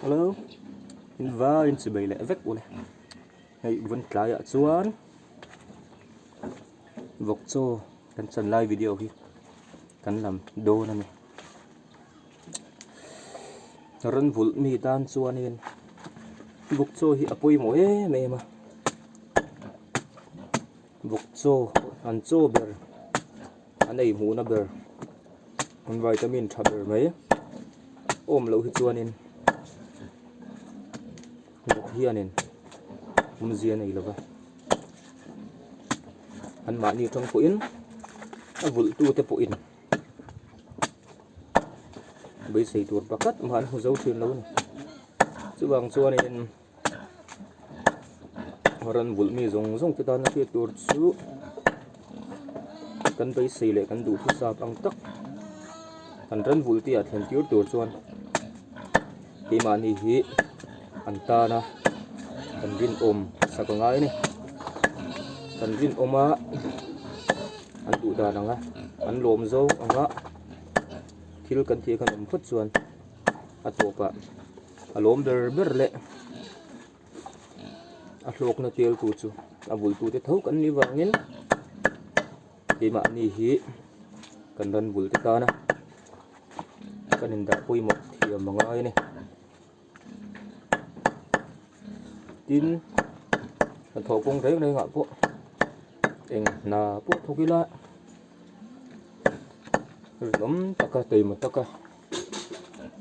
Hello, in si bay le vek ule. Hei vẫn lại ạ chuan. Vok cho kan chan live video hi. Kan làm đô na mi. Ran vul mi tan chuan in. Vok cho hi apoi mo me ma. Vok cho an cho ber. An ei mu na ber. An vitamin thaber mai. Om lo hi chuan in. Vok hian in. Zian này là vậy. Anh mãi đi trong phổi nó vụt tu tới phổi bây giờ tuột bạc cắt mà anh không giấu chuyện lâu này chứ bằng xua nên orang vụt mi dùng cái đó nó kia tuột xuống cần bây giờ lại cần đủ thứ sao bằng tắc anh rắn vụt thì thành tiêu tuột xuân khi mà anh hi anh ta na anh vin ôm sao có ngay này anh vin ôm á anh tụ đà nằng á anh lồm dâu anh á thiếu cần thiết cần ôm phất xuân anh tổ bạ anh lồm bер lệ anh lộc nó tiêu tụ chu anh vui tụ thế thấu cần đi vào nhén khi mà anh hi cần đơn vui thế ta na cần hình đã quay một thì mà ngay này tin thổ công thấy đây ngạ bộ em là bộ thô kia lại lắm tất cả tìm một tất cả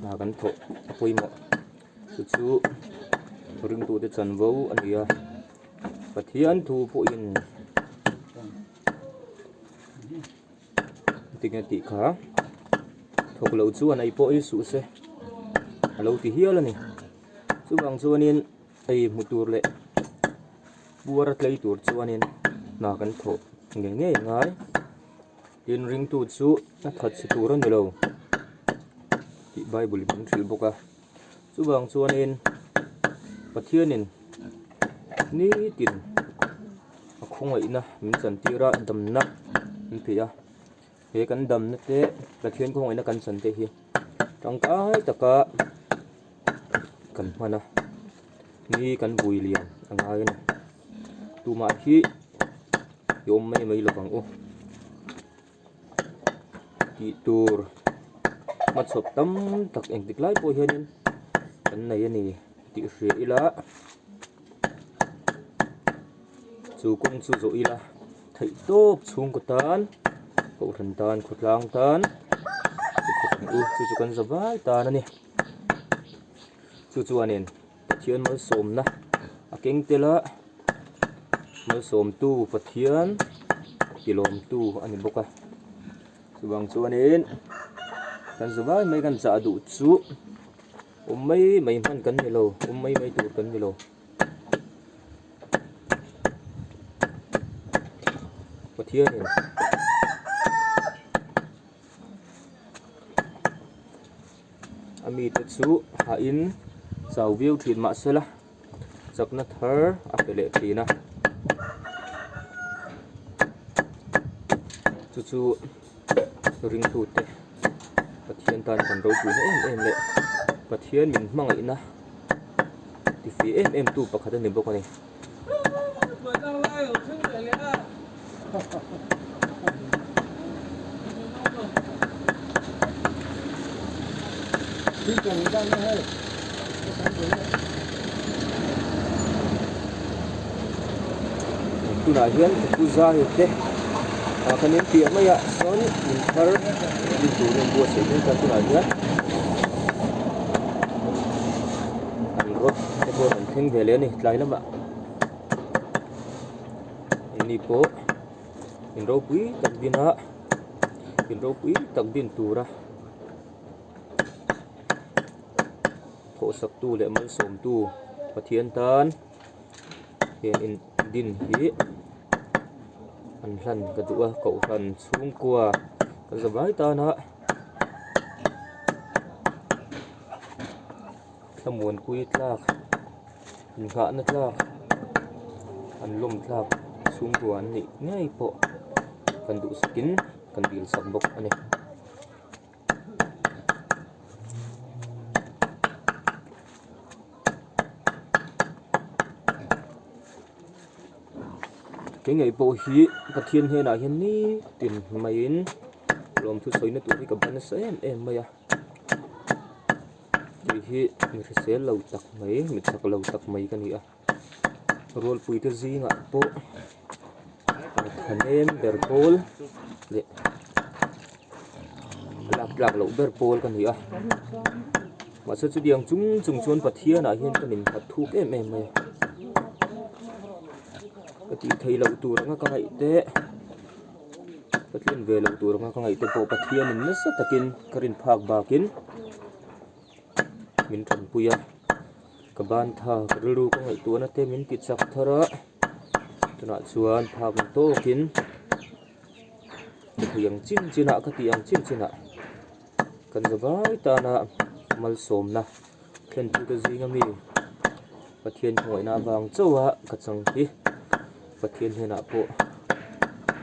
là gắn thổ quay một chú rừng tu để trần vấu anh đi và thiên thu phụ in tình tỷ khá thổ lâu chú anh ấy bộ ý sụ xe lâu thì hiếu là này chú bằng chú anh yên ai một tour lệ buat lấy tour chuan in na kan tho nghe ngai in ring tu chu na that si tur an lo ti bible bin thil boka chu bang chuan in pathian in ni tin khong ai na min chan tira dam na in thia he kan dam na te pathian khong ai na kan chan te hi tang kai taka kan mana ni kan bui lian angai na tu ma hi yom mai lo bang o ti tur mat sop tam tak eng tik lai po hianin kan nei ani ti hre ila chu kong chu zo ila thei top chung ko tan ko than tan khutlang tan chu kan zawai tan ani chu anin pathian mal som na akeng tela mal som tu pathian kilom tu ani boka subang chuanin kan zawai mai kan cha du chu mai man kan ni lo mai tur kan ni lo pathian in ami te chu ha in sau view thìn mạ sela chak na thar apele thina chu ring tu te pathian tan kan ro tu em le pathian min mangai na ti fi em tu pakhat ni bok ani tu na hian tu za hi te kan em tiang mai ya son in thar di tu ren bua se ni kan tu na hian an ro te bo an theng vele ni tlai lama ini po in ro pui tak dina in ro pui tak din tura tho sak tu le mal som tu pathian tan hian in din hi an hlan ka duwa ko hlan chung kwa ka zawai ta na thamun pui tlak in kha na tlak an lom tlak chung kwa ni ngai po kan du skin kan bil sak bok ani cái ngày bộ hi Pathian he na hian ni tin mai in lom thu soi na tu ni ka ban sa em mai a ti hi mi se lo tak mai mi tak lo tak mai ka ni a rol pui te zi nga po khanem ber pol le lak lo ber pol ka ni a mà sao chú điang chúng chuan Pathian à hian kanin phat thuk em mai cái ti thei lo tur nga ka ngai te Pathian ve lo tur nga ka ngai te po Pathian in na sa takin karin phak bakin min than puya ka ban tha ru ka ngai tu na te min ki chak thara tuna chuan phak to kin thiang chin china ka tiang chin china kan zawai ta na mal som na khen tu ka zinga mi Pathian hoi na wang chowa ka chang hi Pathian he na po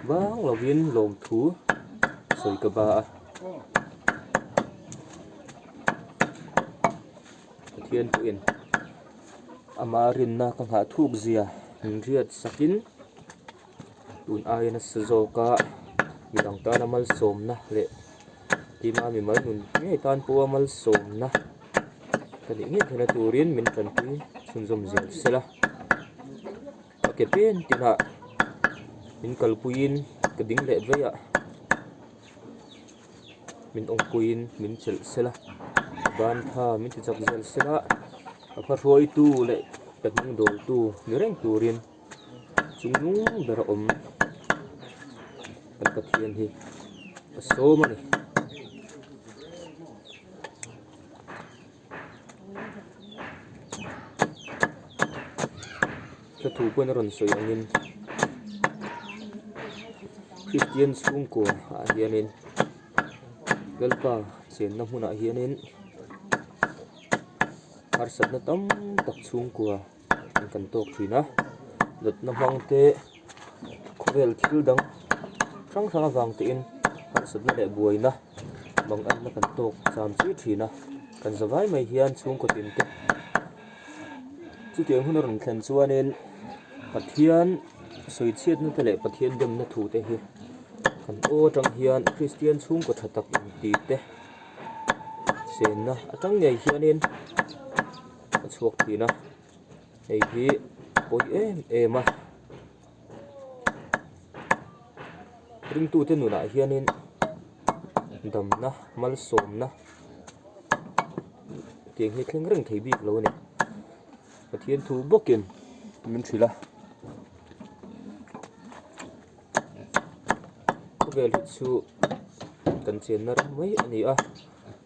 wang lovin lom thu soi ka ba Pathian tu in amarin na ka ha thuk zia riat sakin tun ai na sazo ka midang ta na mal som na le ti ma mi mal nun ngai tan po mal som na kani nge thena turin min tran pi chun zom zel sela ke pen tina min kalpuin ka ding le veya min ong puin min chel sela ban tha min ti chak zel sela apa roi tu le ka ding dol tu ni reng turin chungnung ber om kan Pathian hi so mani ta thu ko na ron soi angin Christian chung ko hianin galpa chen na huna hianin har sat na tam tak chung ko kan tok thina lat na hmang te khovel thil dang sang awang te in har sat na le buai na bang an na kan tok cham chi thina kan zawai mai hian chung ko tin te chu tiang hun ron thlen chuanin Pathian soi chiat na tele Pathian dem na thu te hi kan o tang hian Christian chung ko thatak ti te sen na atang nei hianin chuak thina ei hi poi em a ring tu te nu na hianin dam na mal som na tiang hi thleng reng thei bik lo ni Pathian thu bokin min thila vel chu kan chen na ram mai ani a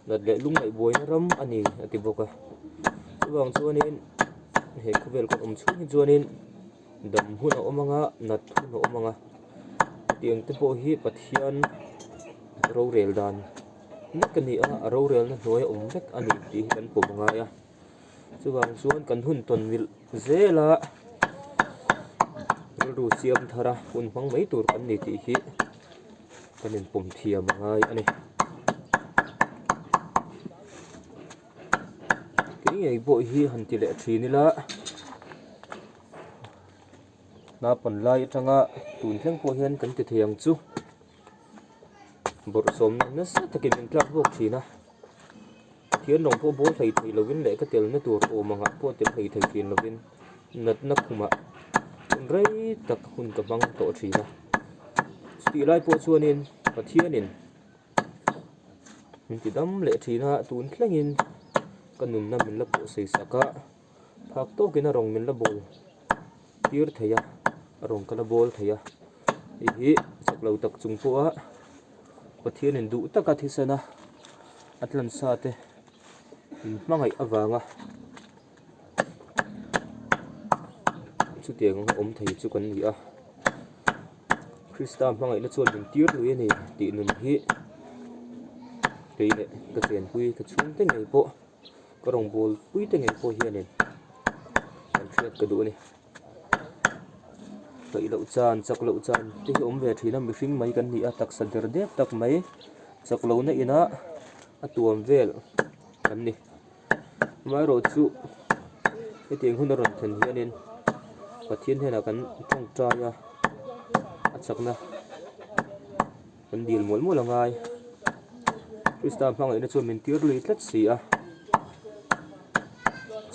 nat le lung mai boi na ram ani ati boka chuwang chuanin he khuvel kon om chu ni chuanin dam huna omanga nat huna omanga tiang te po hi Pathian ro rel dan nakani a ro rel na noi om vek ani ti kan po manga ya chuwang chuan kan hun ton mil zela ru siam thara hun phang mai tur kan ni ti hi kanin pum thiam ngai ani cái ngày bội hi hàn tỷ lệ trí ni la na pan lai changa tun thleng po hian kan ti thiang chu bor som na sa takin min tlak bok thina thian nong po bo thei thei lovin le ka tel na tur o manga po tel thei thei tin lovin nat na khuma rei tak hun ka bang to thina sti lai po chuanin Pathianin min ti dam le thina tun thlengin kanun na min la po sei saka phak to kina rong min la bol tir theya rong kana bol theya hi chaklo tak chung po a Pathianin du taka thisana atlan sa te mangai awanga chu tiang om thei chu kan ni a Krista mangai na chon min tir lui ni ti nun hi teile ka chen pui ka chung te ngai po ka rong bol pui te ngai po hianin kan thiat ka du ni kai lo chan chak lo chan te om ve thina mi hring mai kan ni a tak sa der dep tak mai chak lo na ina atuam vel kan ni mai ro chu e tiang hun ron then hianin Pathian hena kan thong tra ya sakna kan dil mol mol angai Krista phang ina chu min tir lui tlat si a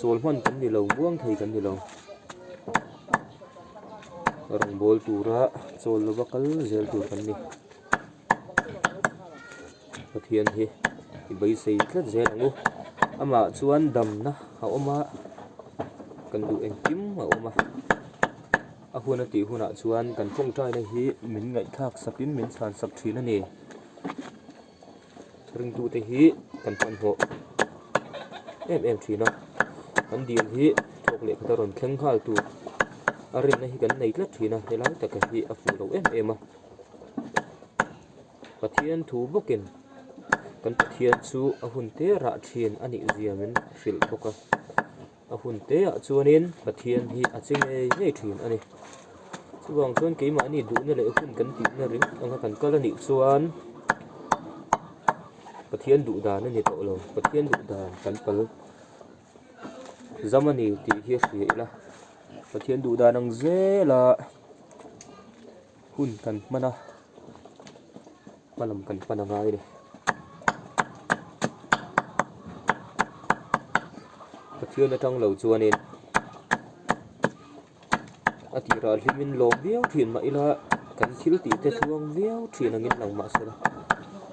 chol man kan ni lo buang thei kan ni lo rong bol tura chol lo bakal zel tur kan ni pathian hi i bai sei tlat zel angu ama chuan dam na a oma kan du eng kim a oma a huna ti huna chuan kan phong trai na hi min ngai thak sakin min san sak thina ni ring tu te hi kan pan ho em thina kan dil hi thok le ka ron thleng hal tu arin na hi kan nei tlat thina helai tak hi a fu lo em a pathian thu bokin kan pathian chu a hun te ra thin ani ziamin hril boka a hun te a chuanin pathian hi a ching ei thin ani chuwang chuan keima ani du na le hun kan ti na ring anga kan kal ani chuan pathian du dan ani to lo pathian du dan kan pal zamani ti hi hri la pathian du dan ang zela hun kan mana malam kan panangai ni pathian atang lo chuanin atira hlimin lo viau thin ma ila kan thil ti te thuang viau thin angin lang ma sela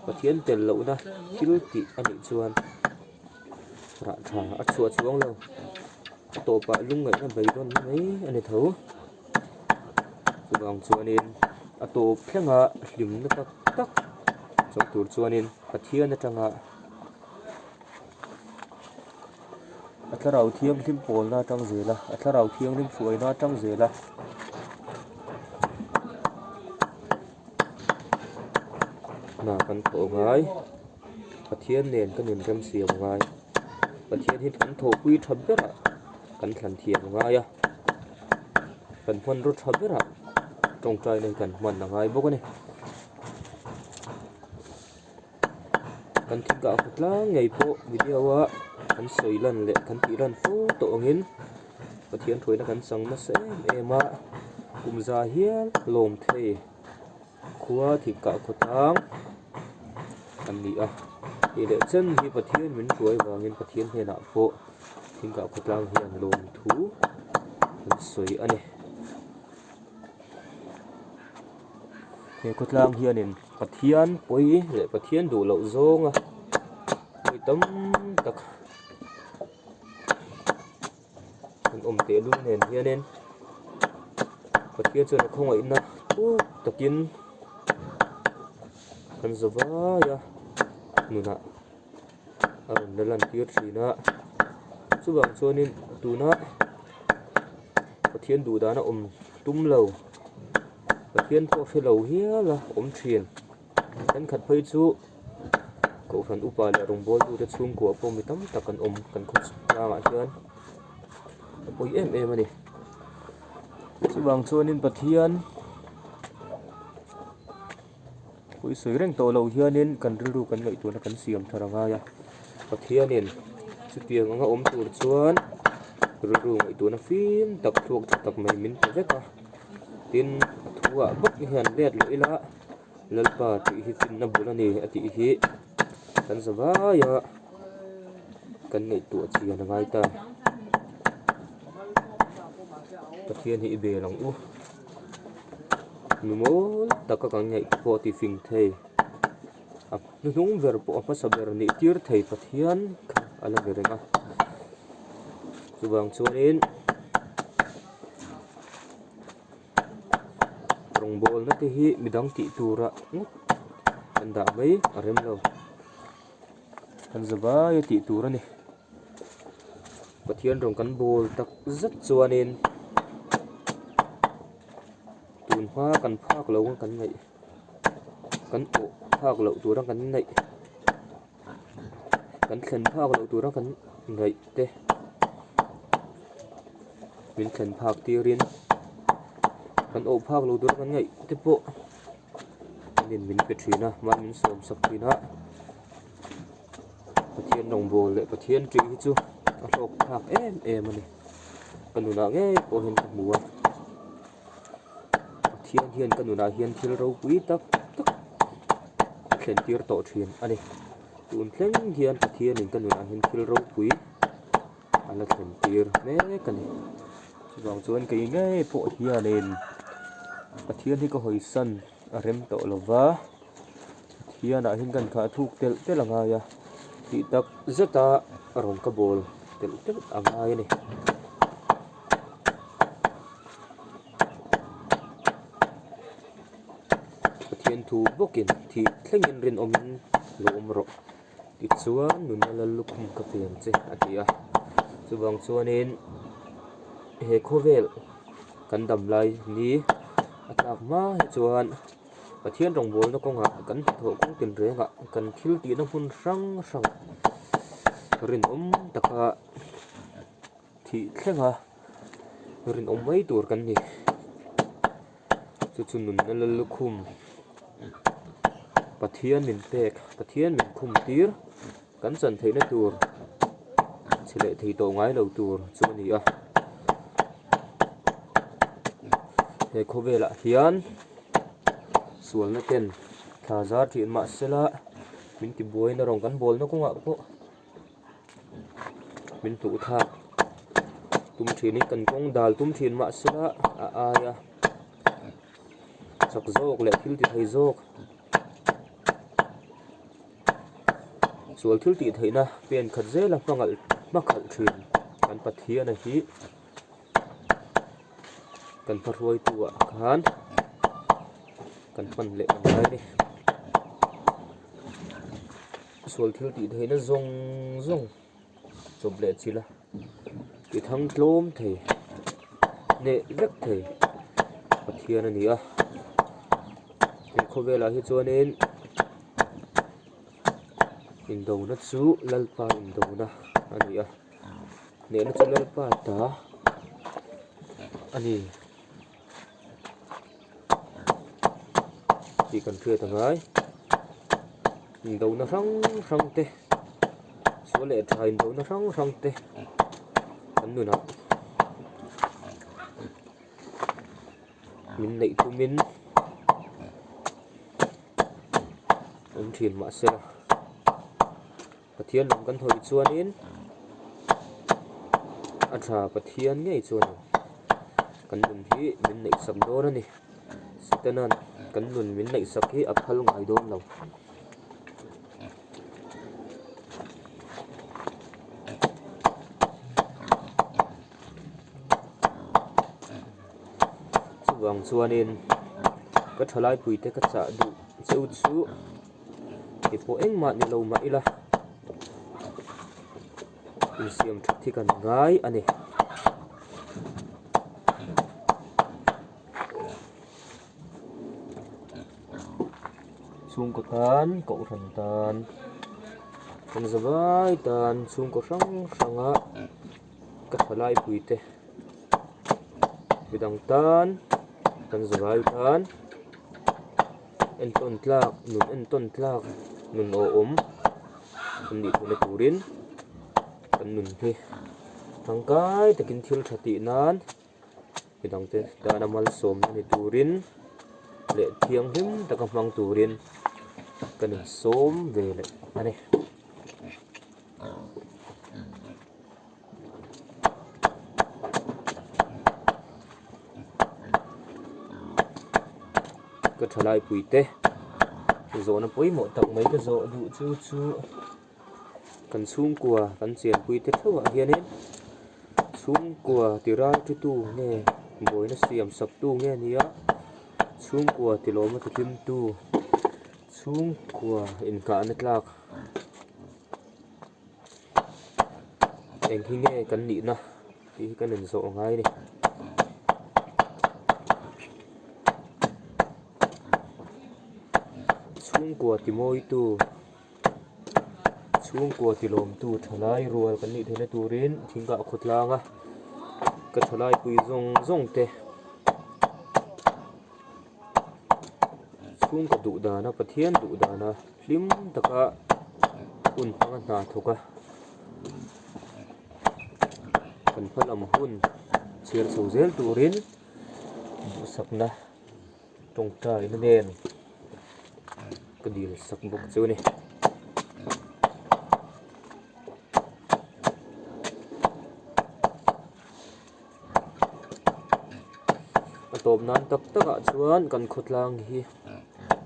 pathian tel lo na thil ti ani chuan ra tha a chua chuang lo to pa lung ngai na bai don mai ani tho chuang chuanin a to phlenga hlim na tak tak chong tur chuanin pathian atanga atlarau thiam hlim pol na tang zela atlarau thiam hlim fuai na tang zela na kan tho ngai pathian nen kan in rem siam ngai pathian hit kan tho pui thabera kan thlan thiam ngai a kan hon ru thabera tong trai nei kan man na ngai bok ani kan thika khutlang ngei po video a kan soilan le kan tiran fu to ngin pathian thoina kan sang na se ema kumza hial lom the khuwa thika khutang kan ni a ile chen hi pathian min ruai wangin pathian hena po thika khutlang hian lom thu kan soi ani he khutlang hianin pathian poi le pathian du lo zonga poi tam tak kan te lu nen hianin pathian chu na khongai na tu takin kan zawaya nuna aron dalan tir thina chuwang chuanin tuna pathian du dana tum lo pathian tho felo hiala thin kan khat phei chu ko fan upa le rong bol tu te chung ko po mi tam tak kan kan khut langa hian poi em ani chuwang chuanin pathian poi soi reng to lo hianin kan ru kan ngai tu na kan siam tharanga ya pathianin chu tiang anga tur chuan ru ngai tu na fim tak thuak tak mai min te veka tin thuwa bak hian let leila lalpa ti hi tin na bulani ati hi kan zawaya kan ngai tu chian ngai ta pathian hi be lang u numol taka kan ngai po ti fing thei ap nu hung ver po pa saber ni tir thei pathian ala verenga chuwang chuanin rong bol na te hi midang ti tura kan da mai arem lo kan zawaya ti tura ni pathian rong kan bol tak zat chuanin tun hoa kan phak lo kan ngai kan o phak lo tura kan ngai kan thlen phak lo tura kan ngai te min thlen phak tirin kan o phak lo tura kan ngai te po nin min pe thina ma min som sak thina pathian rong bol le pathian tri hi chu a hlok phak em ani kanuna nge po hin ka muwa pathian hian kanuna hian thil ro pui tak tak thlen tir to thin ani tun thleng hian pathian in kanuna hian thil ro pui ala thlen tir me kani chuwang chuan kei nge po hian in pathian hi ka hoi san a rem to lova hian a hin kan kha thuk tel tel anga ya ti tak zeta rong ka bol tel tel anga ni pathian thu bokin thi thlengin rin omin lo omro ti chuan nun ala lukum ka pen che atia chuwang chuan in he khovel kan dam lai ni atak ma hi chuan pathian rong bol na konga kan tho kong tin renga kan thil ti na hun sang sang rin taka thi thlenga rin mai tur kan ni chu chu nun na lukum pathian min pek pathian min khum tir kan chan theina tur chile thei to ngai lo tur chu ni a he khovela hian sual na ten thaza thin ma sela min ti buai na rong kan bol na konga po min tu tha tum thini kan kong dal tum thin ma sela a aya sak zok le thil ti thei zok sual thil ti theina pen khat zela mangal makhal thin kan pathian a hi kan parwai tua khan kan pan le ngai ni sual thil ti theina zong zong chob le chila ti thang tlom thei ne vek thei pathian ani a in khovela hi chuanin in do na chu lalpa in do na ani a ne na chu lalpa ta ani chỉ cần thuê thằng ấy đầu nó rong tê số lệ trời đầu nó rong tê cắn nữa nào mình nãy thu mình ông thiền mã xe pathian làm căn thôi chuan in anh thà pathian ngay chuan căn mình thì mình nãy sắm đó nè tên anh kan nun min nei sakhi aphal ngai dom lo chuwang chuanin ka thalai pui te ka cha du cheu chu ke po engma ni lo ma ila in siam thi kan ngai ani chung ko tan ko ran tan kan zawai tan chung ko ranga ka thalai pui te bidang tan kan zawai tan en ton tlak nun o kan ni thule turin kan nun hi tangkai takin thil thati nan bidang te dana mal som ni turin le thiang him taka mang turin kan som ve le ani ka thalai pui te zo na poi mo tak mai ka zo du chu kan chung kwa kan chen pui te thawa hianin chung kwa tirai tu nge boina siam sak tu nge nia chung kwa tiloma tim tu chung kwa in ka anatlak eng hi nge kan ni na ti kan en zo ngai ni chung kwa ti moi tu chung kwa ti lom tu thalai rual kan ni thena turin thinga khotlanga ka thalai pui zong te chung ka du dana pathian du dana hlim taka un panga na thoka kan phalam hun cher so zel turin sakna trong trái nó đen cái gì là sắc bốc chưa này tôm nan tak tak a chuan kan khut lang hi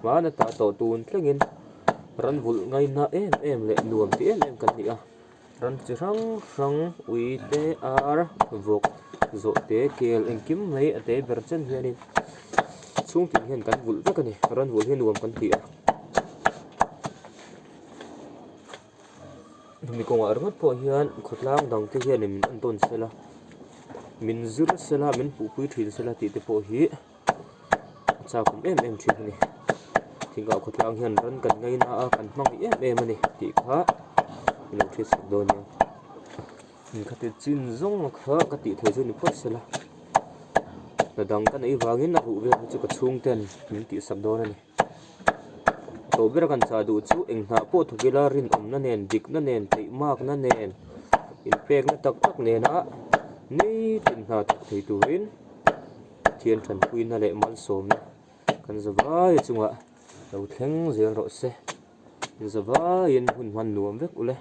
mana ta to tun tlengin ran vul ngai na em le nuam ti em kan ni a ran chi rang rang ui te ar vok zo te kel en kim mai ate ber chen hianin chung tin hian kan vul vek ani ran vul hi nuam kan ti a mi kong ar ngot po hian khut lang dang te hian min an ton sela min zur sela min pu pui thin sela ti te po hi cha kum em thin ni thinga khut lang hian ran kan ngai na a kan mang em ani ti kha lo this do ni min khate chin zong kha ka ti the chu ni pot sela na dang kan ei wangin na hu ve chu ka chung ten min ti sak do ni to bera kan cha du chu eng na po thugila rin om na nen dik na nen tei mak na nen in pek na tak tak ne na ni tin na thei turin thian than pui na le mal som na kan zawai chunga lo thleng zel ro se zawai in hun man nuam vek ule